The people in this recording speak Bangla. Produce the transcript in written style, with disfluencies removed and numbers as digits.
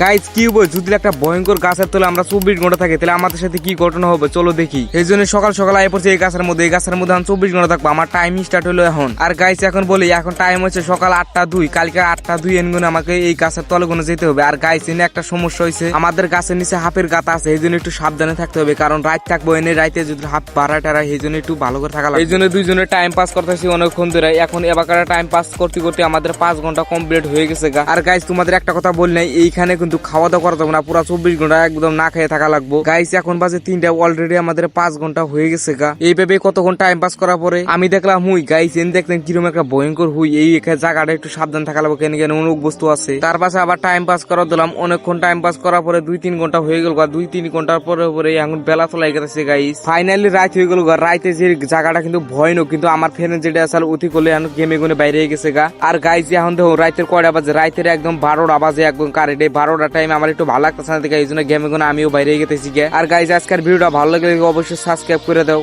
গাইস কি হবে যদি একটা ভয়ঙ্কর গাছের তলে আমরা 24 ঘন্টা থাকি তাহলে আমাদের সাথে কি ঘটনা হবে চলো দেখি। এই জন্য সকাল সকাল আয় পড়ছে এই গাছের মধ্যে আমি 24 ঘন্টা থাকবো। আমার টাইম স্টার্ট হলো এখন। আর গাইস এখন বলি এখন টাইম হচ্ছে সকাল 8টা 2, কালকে 8টা 2 এনগুনে আমাকে এই গাছের তলে গুনে যেতে হবে। আর গাইস এনে একটা সমস্যা হয়েছে, আমাদের গাছের নিচে হাফের গাতা আছে, এই জন্য একটু সাবধানে থাকতে হবে, কারণ রাত থাকবো এনে রাইতে যদি হাফ বাড়ায় টাড়ায় এই জন্য একটু ভালো করে থাকা লাগবে। এই জন্য দুইজনে টাইম পাস করতেছি অনেকক্ষণ ধরে। এখন এবার টাইম পাস করতে করতে আমাদের 5 ঘন্টা কমপ্লিট হয়ে গেছে গা। আর গাইস তোমাদের একটা কথা বলি নাই, এইখানে কিন্তু খাওয়া দাওয়া করা যাবে না, পুরো 24 ঘন্টা একদম না খেয়ে থাকা লাগবো। গাইস এখন বাজে 3টা, অলরেডি আমাদের 5 ঘন্টা হয়ে গেছে গা। এইভাবে কতক্ষণ টাইম পাস করার পরে আমি দেখলাম হুই গাইস এন দেখলেন কিরকম একটা ভয়ঙ্কর হুই। এই জায়গাটা একটু সাবধান থাকা লাগবে, কেন কেন অনেক বস্তু আছে। তার পাশে আবার টাইম পাস করা দিলাম। অনেকক্ষণ টাইম পাস করার পরে 2-3 ঘন্টা হয়ে গেল গা। 2-3 ঘন্টার পরে এখন বেলা চলাই গেছে গাইস। ফাইনালি রাত হয়ে গেল গা। রাইতে যে জায়গাটা কিন্তু ভয় নো, কিন্তু আমার ফ্রেন্ড যেটা আসলে অতি করলে এখন গেমে গুনে বাইরে গেছে গা। আর গাইস এখন দেখো রাইতের কয়টা বাজে, রাইতের একদম 12টা বাজে একদম কারেন্ট। এই 12টা টাইম আমার একটু ভালো লাগতেছে না, এই জন্য গেমে গুনে আমিও বাইরে গেতেছি। আর গাইস আজকের ভিডিওটা ভালো লাগলে অবশ্যই সাবস্ক্রাইব করে দাও।